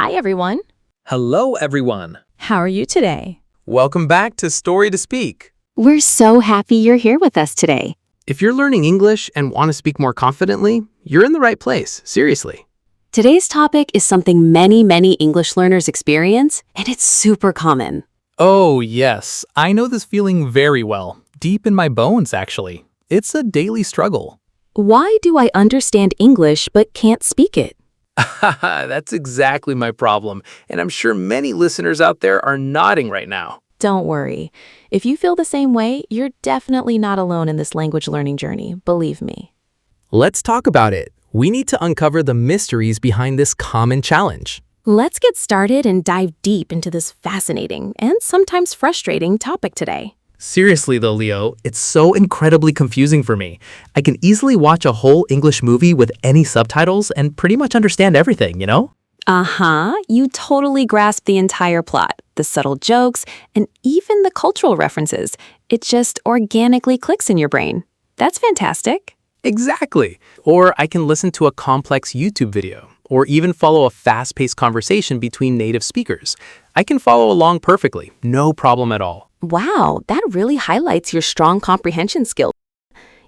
Hi, everyone. Hello, everyone. How are you today? Welcome back to Story2Speak. We're so happy you're here with us today. If you're learning English and want to speak more confidently, you're in the right place, seriously. Today's topic is something many English learners experience, and it's super common. Oh, yes. I know this feeling very well. Deep in my bones, actually. It's a daily struggle. Why do I understand English but can't speak it? That's exactly my problem, and I'm sure many listeners out there are nodding right now. Don't worry. If you feel the same way, you're definitely not alone in this language learning journey, believe me. Let's talk about it. We need to uncover the mysteries behind this common challenge. Let's get started and dive deep into this fascinating and sometimes frustrating topic today. Seriously though, Leo, it's so incredibly confusing for me. I can easily watch a whole English movie with any subtitles and pretty much understand everything, you know? You totally grasp the entire plot, the subtle jokes, and even the cultural references. It just organically clicks in your brain. That's fantastic. Exactly. Or I can listen to a complex YouTube video, or even follow a fast-paced conversation between native speakers. I can follow along perfectly, no problem at all. Wow, that really highlights your strong comprehension skills.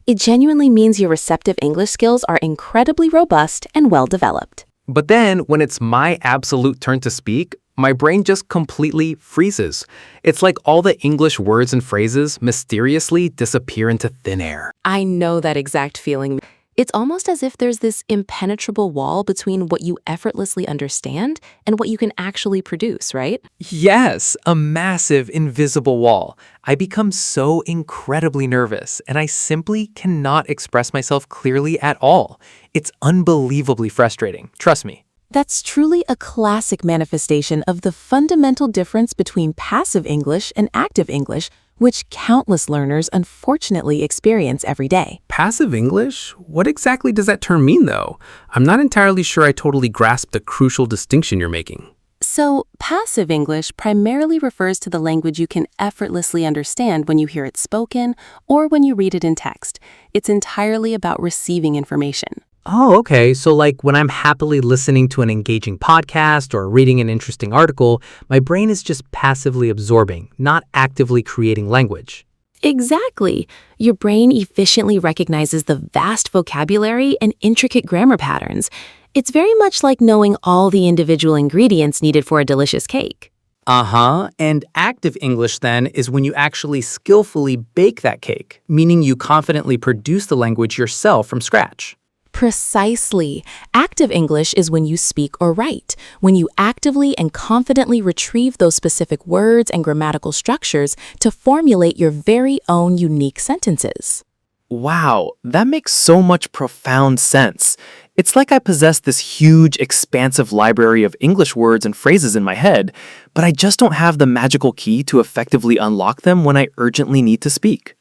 It genuinely means your receptive English skills are incredibly robust and well-developed. But then, when it's my absolute turn to speak, my brain just completely freezes. It's like all the English words and phrases mysteriously disappear into thin air. I know that exact feeling. It's almost as if there's this impenetrable wall between what you effortlessly understand and what you can actually produce, right? Yes, a massive invisible wall. I become so incredibly nervous, and I simply cannot express myself clearly at all. It's unbelievably frustrating, trust me. That's truly a classic manifestation of the fundamental difference between passive English and active English, which countless learners unfortunately experience every day. Passive English? What exactly does that term mean, though? I'm not entirely sure I totally grasp the crucial distinction you're making. So, passive English primarily refers to the language you can effortlessly understand when you hear it spoken or when you read it in text. It's entirely about receiving information. Oh, okay. So like when I'm happily listening to an engaging podcast or reading an interesting article, my brain is just passively absorbing, not actively creating language. Exactly. Your brain efficiently recognizes the vast vocabulary and intricate grammar patterns. It's very much like knowing all the individual ingredients needed for a delicious cake. And active English then is when you actually skillfully bake that cake, meaning you confidently produce the language yourself from scratch. Precisely. Active English is when you speak or write, when you actively and confidently retrieve those specific words and grammatical structures to formulate your very own unique sentences. Wow, that makes so much profound sense. It's like I possess this huge, expansive library of English words and phrases in my head, but I just don't have the magical key to effectively unlock them when I urgently need to speak.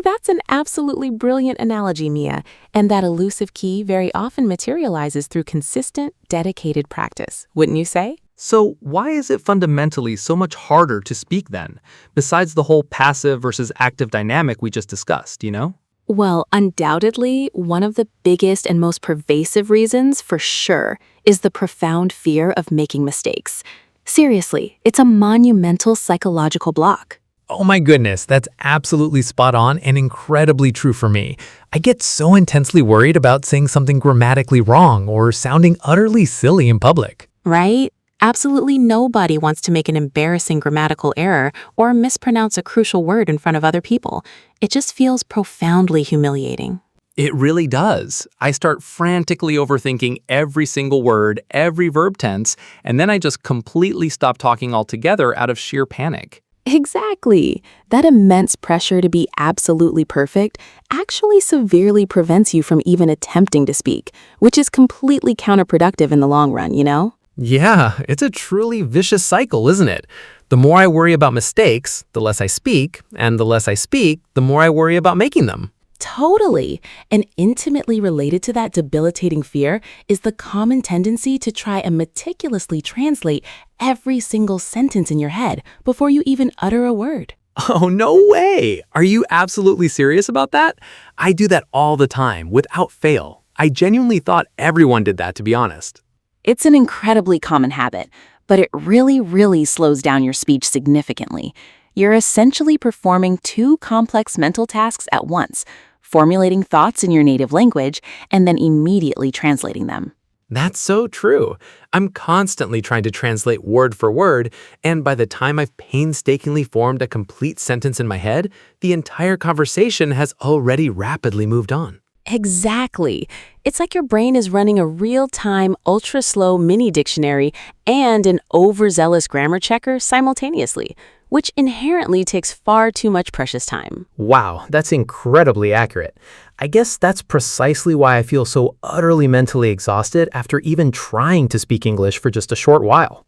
That's an absolutely brilliant analogy, Mia, and that elusive key very often materializes through consistent, dedicated practice, wouldn't you say? So why is it fundamentally so much harder to speak then, besides the whole passive versus active dynamic we just discussed, you know? Well, undoubtedly, one of the biggest and most pervasive reasons, for sure, is the profound fear of making mistakes. Seriously, it's a monumental psychological block. Oh my goodness, that's absolutely spot on and incredibly true for me. I get so intensely worried about saying something grammatically wrong or sounding utterly silly in public. Right? Absolutely nobody wants to make an embarrassing grammatical error or mispronounce a crucial word in front of other people. It just feels profoundly humiliating. It really does. I start frantically overthinking every single word, every verb tense, and then I just completely stop talking altogether out of sheer panic. Exactly. That immense pressure to be absolutely perfect actually severely prevents you from even attempting to speak, which is completely counterproductive in the long run, you know? Yeah, it's a truly vicious cycle, isn't it? The more I worry about mistakes, the less I speak, and the less I speak, the more I worry about making them. Totally. And intimately related to that debilitating fear is the common tendency to try and meticulously translate every single sentence in your head before you even utter a word. Oh, no way! Are you absolutely serious about that? I do that all the time, without fail. I genuinely thought everyone did that, to be honest. It's an incredibly common habit, but it really slows down your speech significantly. You're essentially performing two complex mental tasks at once, formulating thoughts in your native language and then immediately translating them. That's so true. I'm constantly trying to translate word for word, and by the time I've painstakingly formed a complete sentence in my head, the entire conversation has already rapidly moved on. Exactly. It's like your brain is running a real-time, ultra-slow mini dictionary and an overzealous grammar checker simultaneously, which inherently takes far too much precious time. Wow, that's incredibly accurate. I guess that's precisely why I feel so utterly mentally exhausted after even trying to speak English for just a short while.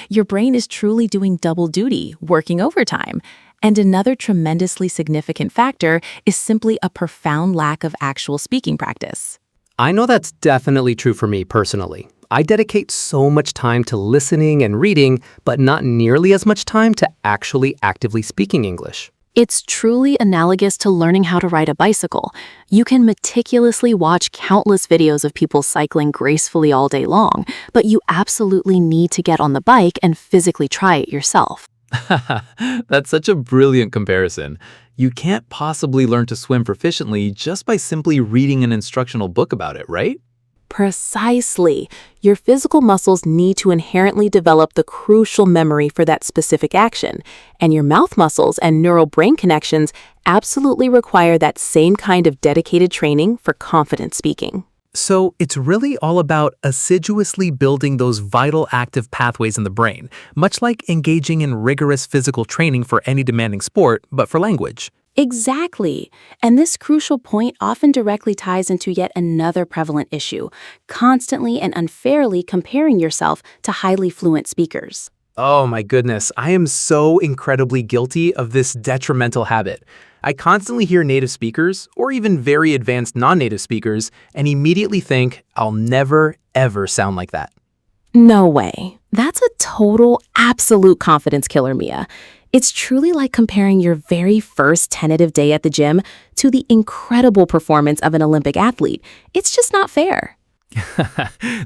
Your brain is truly doing double duty, working overtime. And another tremendously significant factor is simply a profound lack of actual speaking practice. I know that's definitely true for me personally. I dedicate so much time to listening and reading, but not nearly as much time to actually actively speaking English. It's truly analogous to learning how to ride a bicycle. You can meticulously watch countless videos of people cycling gracefully all day long, but you absolutely need to get on the bike and physically try it yourself. That's such a brilliant comparison. You can't possibly learn to swim proficiently just by simply reading an instructional book about it, right? Precisely. Your physical muscles need to inherently develop the crucial memory for that specific action, and your mouth muscles and neural brain connections absolutely require that same kind of dedicated training for confident speaking. So it's really all about assiduously building those vital active pathways in the brain, much like engaging in rigorous physical training for any demanding sport, but for language. Exactly. And this crucial point often directly ties into yet another prevalent issue, constantly and unfairly comparing yourself to highly fluent speakers. Oh my goodness, I am so incredibly guilty of this detrimental habit. I constantly hear native speakers, or even very advanced non-native speakers, and immediately think, I'll never, ever sound like that. No way. That's a total, absolute confidence killer, Mia. It's truly like comparing your very first tentative day at the gym to the incredible performance of an Olympic athlete. It's just not fair.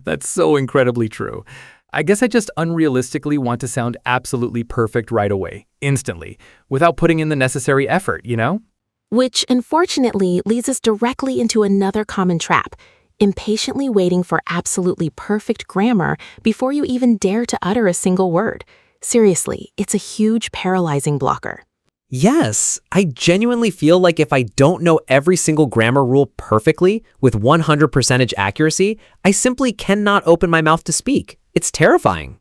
That's so incredibly true. I guess I just unrealistically want to sound absolutely perfect right away, instantly, without putting in the necessary effort, you know? Which, unfortunately, leads us directly into another common trap, impatiently waiting for absolutely perfect grammar before you even dare to utter a single word. Seriously, it's a huge paralyzing blocker. Yes, I genuinely feel like if I don't know every single grammar rule perfectly with 100% accuracy, I simply cannot open my mouth to speak. It's terrifying.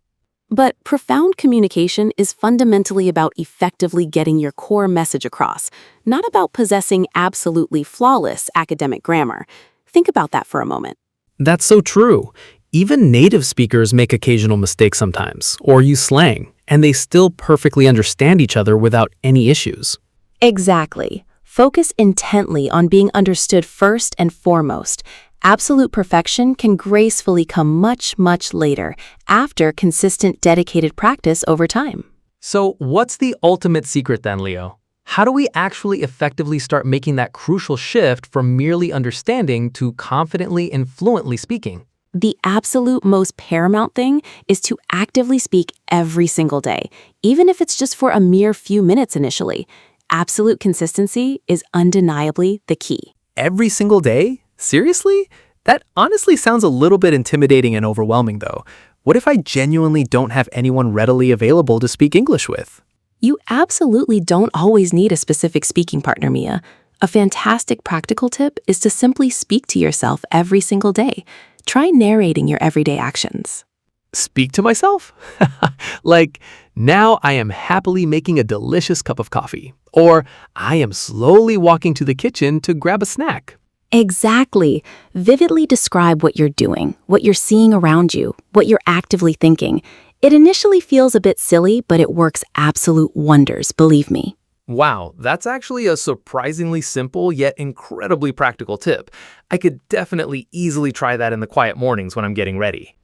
But profound communication is fundamentally about effectively getting your core message across, not about possessing absolutely flawless academic grammar. Think about that for a moment. That's so true. Even native speakers make occasional mistakes sometimes, or use slang, and they still perfectly understand each other without any issues. Exactly. Focus intently on being understood first and foremost. Absolute perfection can gracefully come much later, after consistent, dedicated practice over time. So what's the ultimate secret then, Leo? How do we actually effectively start making that crucial shift from merely understanding to confidently and fluently speaking? The absolute most paramount thing is to actively speak every single day, even if it's just for a mere few minutes initially. Absolute consistency is undeniably the key. Every single day? Seriously? That honestly sounds a little bit intimidating and overwhelming though. What if I genuinely don't have anyone readily available to speak English with? You absolutely don't always need a specific speaking partner, Mia. A fantastic practical tip is to simply speak to yourself every single day. Try narrating your everyday actions. Speak to myself? Like, now I am happily making a delicious cup of coffee. Or I am slowly walking to the kitchen to grab a snack. Exactly. Vividly describe what you're doing, what you're seeing around you, what you're actively thinking. It initially feels a bit silly, but it works absolute wonders, believe me. Wow, that's actually a surprisingly simple yet incredibly practical tip. I could definitely easily try that in the quiet mornings when I'm getting ready.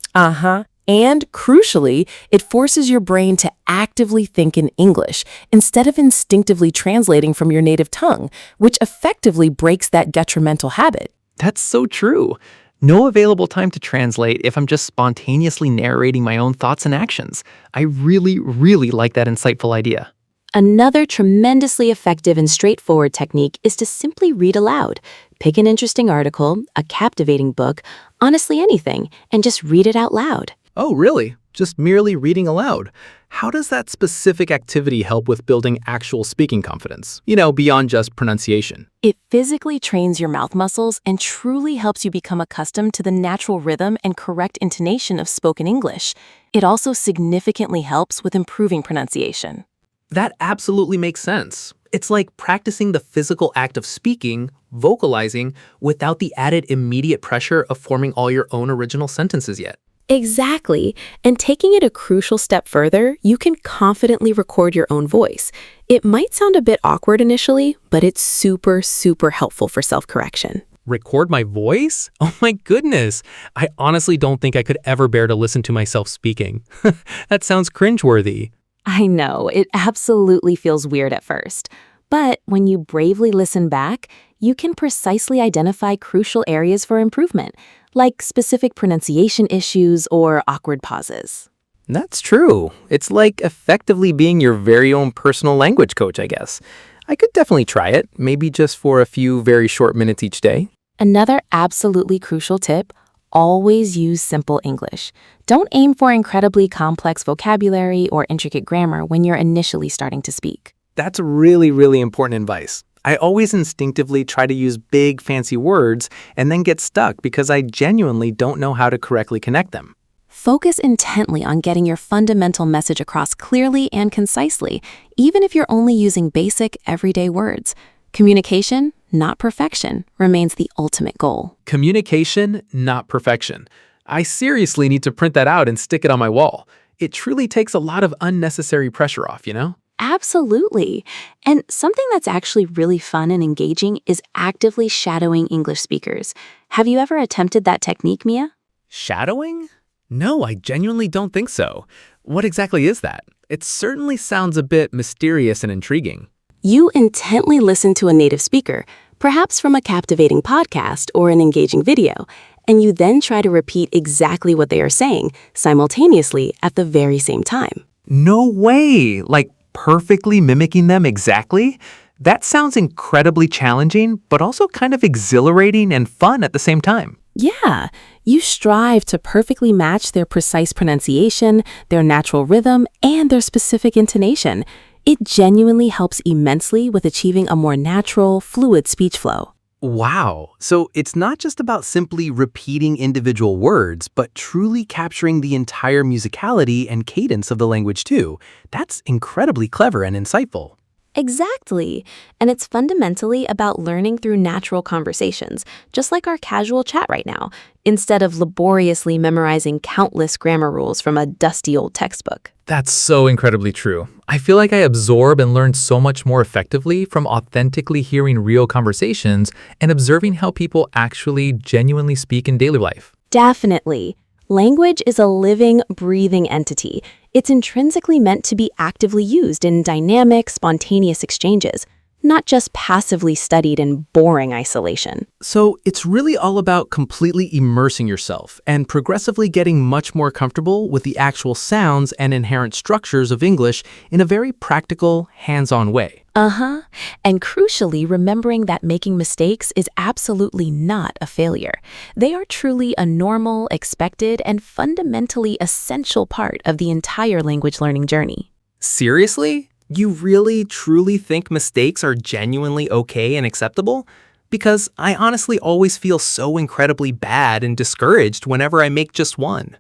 And crucially, it forces your brain to actively think in English instead of instinctively translating from your native tongue, which effectively breaks that detrimental habit. That's so true. No available time to translate if I'm just spontaneously narrating my own thoughts and actions. I really, really like that insightful idea. Another tremendously effective and straightforward technique is to simply read aloud. Pick an interesting article, a captivating book, honestly anything, and just read it out loud. Oh, really? Just merely reading aloud? How does that specific activity help with building actual speaking confidence? Beyond just pronunciation. It physically trains your mouth muscles and truly helps you become accustomed to the natural rhythm and correct intonation of spoken English. It also significantly helps with improving pronunciation. That absolutely makes sense. It's like practicing the physical act of speaking, vocalizing, without the added immediate pressure of forming all your own original sentences yet. Exactly. And taking it a crucial step further, you can confidently record your own voice. It might sound a bit awkward initially, but it's super, super helpful for self-correction. Record my voice? Oh my goodness. I honestly don't think I could ever bear to listen to myself speaking. That sounds cringeworthy. I know, it absolutely feels weird at first. But when you bravely listen back, you can precisely identify crucial areas for improvement, like specific pronunciation issues or awkward pauses. That's true. It's like effectively being your very own personal language coach, I guess. I could definitely try it, maybe just for a few very short minutes each day. Another absolutely crucial tip: always use simple English. Don't aim for incredibly complex vocabulary or intricate grammar when you're initially starting to speak. That's really, really important advice. I always instinctively try to use big, fancy words and then get stuck because I genuinely don't know how to correctly connect them. Focus intently on getting your fundamental message across clearly and concisely, even if you're only using basic, everyday words. Communication, not perfection, remains the ultimate goal. Communication, not perfection. I seriously need to print that out and stick it on my wall. It truly takes a lot of unnecessary pressure off, Absolutely. And something that's actually really fun and engaging is actively shadowing English speakers. Have you ever attempted that technique, Mia? Shadowing? No, I genuinely don't think so. What exactly is that? It certainly sounds a bit mysterious and intriguing. You intently listen to a native speaker, perhaps from a captivating podcast or an engaging video, and you then try to repeat exactly what they are saying simultaneously at the very same time. No way! Like perfectly mimicking them exactly? That sounds incredibly challenging, but also kind of exhilarating and fun at the same time. Yeah, you strive to perfectly match their precise pronunciation, their natural rhythm, and their specific intonation. It genuinely helps immensely with achieving a more natural, fluid speech flow. Wow. So it's not just about simply repeating individual words, but truly capturing the entire musicality and cadence of the language too. That's incredibly clever and insightful. Exactly. And it's fundamentally about learning through natural conversations, just like our casual chat right now, instead of laboriously memorizing countless grammar rules from a dusty old textbook. That's so incredibly true. I feel like I absorb and learn so much more effectively from authentically hearing real conversations and observing how people actually genuinely speak in daily life. Definitely. Language is a living, breathing entity. It's intrinsically meant to be actively used in dynamic, spontaneous exchanges, not just passively studied in boring isolation. So it's really all about completely immersing yourself and progressively getting much more comfortable with the actual sounds and inherent structures of English in a very practical, hands-on way. And crucially, remembering that making mistakes is absolutely not a failure. They are truly a normal, expected, and fundamentally essential part of the entire language learning journey. Seriously? You really, truly think mistakes are genuinely okay and acceptable? Because I honestly always feel so incredibly bad and discouraged whenever I make just one.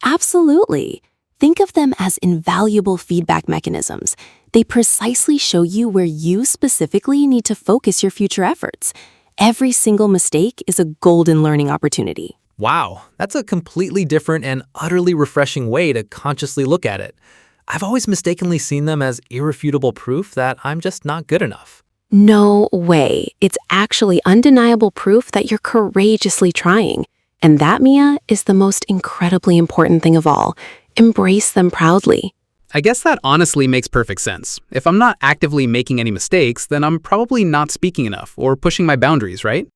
Absolutely. Think of them as invaluable feedback mechanisms. They precisely show you where you specifically need to focus your future efforts. Every single mistake is a golden learning opportunity. Wow, that's a completely different and utterly refreshing way to consciously look at it. I've always mistakenly seen them as irrefutable proof that I'm just not good enough. No way. It's actually undeniable proof that you're courageously trying. And that, Mia, is the most incredibly important thing of all. Embrace them proudly. I guess that honestly makes perfect sense. If I'm not actively making any mistakes, then I'm probably not speaking enough or pushing my boundaries, right?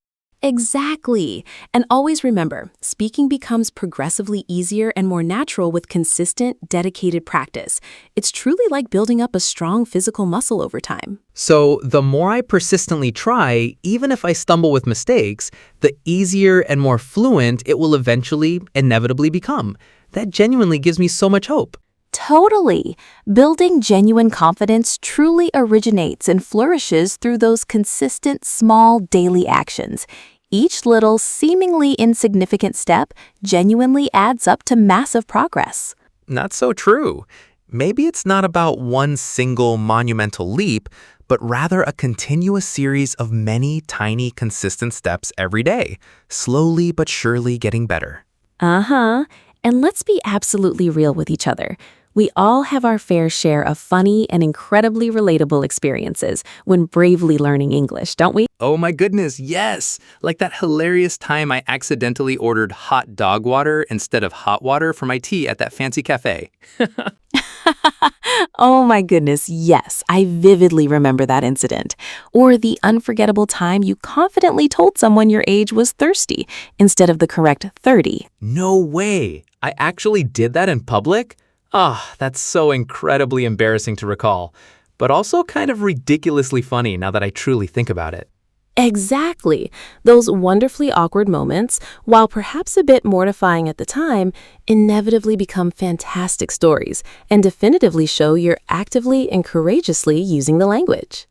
Exactly. And always remember, speaking becomes progressively easier and more natural with consistent, dedicated practice. It's truly like building up a strong physical muscle over time. So the more I persistently try, even if I stumble with mistakes, the easier and more fluent it will eventually, inevitably become. That genuinely gives me so much hope. Totally. Building genuine confidence truly originates and flourishes through those consistent, small daily actions. Each little, seemingly insignificant step genuinely adds up to massive progress. Not so true. Maybe it's not about one single monumental leap, but rather a continuous series of many tiny, consistent steps every day, slowly but surely getting better. Uh-huh. And let's be absolutely real with each other. We all have our fair share of funny and incredibly relatable experiences when bravely learning English, don't we? Oh my goodness, yes! Like that hilarious time I accidentally ordered hot dog water instead of hot water for my tea at that fancy cafe. Oh my goodness, yes, I vividly remember that incident. Or the unforgettable time you confidently told someone your age was thirsty instead of the correct 30. No way! I actually did that in public? Ah, that's so incredibly embarrassing to recall, but also kind of ridiculously funny now that I truly think about it. Exactly. Those wonderfully awkward moments, while perhaps a bit mortifying at the time, inevitably become fantastic stories and definitively show you're actively and courageously using the language.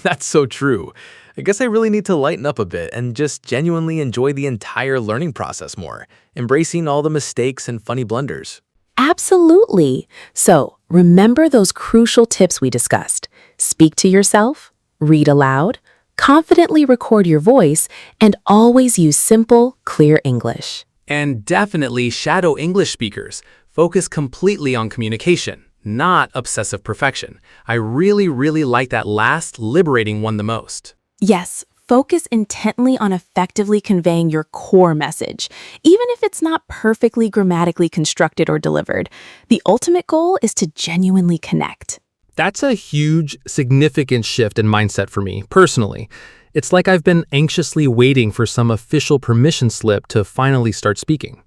That's so true. I guess I really need to lighten up a bit and just genuinely enjoy the entire learning process more, embracing all the mistakes and funny blunders. Absolutely. So, remember those crucial tips we discussed. Speak to yourself, read aloud, confidently record your voice, and always use simple, clear English. And definitely shadow English speakers. Focus completely on communication, not obsessive perfection. I really like that last liberating one the most. Yes, focus intently on effectively conveying your core message, even if it's not perfectly grammatically constructed or delivered. The ultimate goal is to genuinely connect. That's a huge, significant shift in mindset for me, personally. It's like I've been anxiously waiting for some official permission slip to finally start speaking.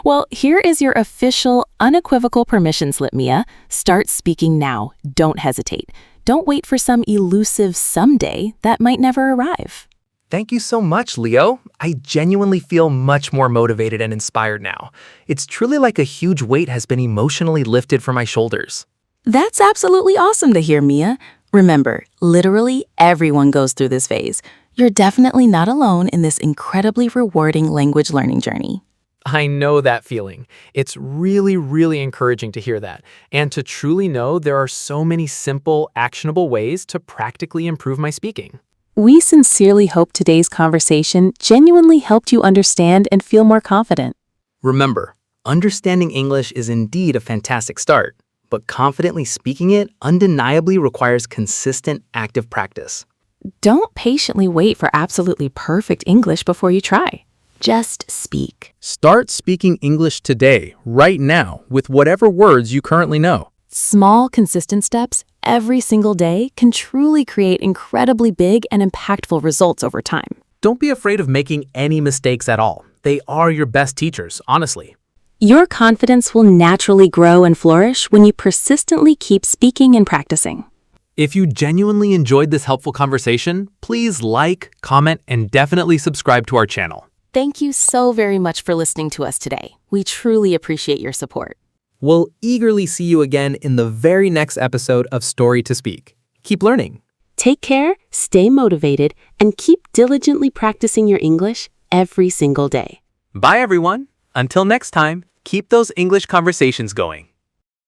Well, here is your official, unequivocal permission slip, Mia. Start speaking now. Don't hesitate. Don't wait for some elusive someday that might never arrive. Thank you so much, Leo. I genuinely feel much more motivated and inspired now. It's truly like a huge weight has been emotionally lifted from my shoulders. That's absolutely awesome to hear, Mia. Remember, literally everyone goes through this phase. You're definitely not alone in this incredibly rewarding language learning journey. I know that feeling. It's really encouraging to hear that, and to truly know there are so many simple, actionable ways to practically improve my speaking. We sincerely hope today's conversation genuinely helped you understand and feel more confident. Remember, understanding English is indeed a fantastic start, but confidently speaking it undeniably requires consistent, active practice. Don't patiently wait for absolutely perfect English before you try. Just speak. Start speaking English today, right now, with whatever words you currently know. Small, consistent steps every single day can truly create incredibly big and impactful results over time. Don't be afraid of making any mistakes at all. They are your best teachers, honestly. Your confidence will naturally grow and flourish when you persistently keep speaking and practicing. If you genuinely enjoyed this helpful conversation, please like, comment, and definitely subscribe to our channel. Thank you so very much for listening to us today. We truly appreciate your support. We'll eagerly see you again in the very next episode of Story2Speak. Keep learning. Take care, stay motivated, and keep diligently practicing your English every single day. Bye, everyone. Until next time, keep those English conversations going.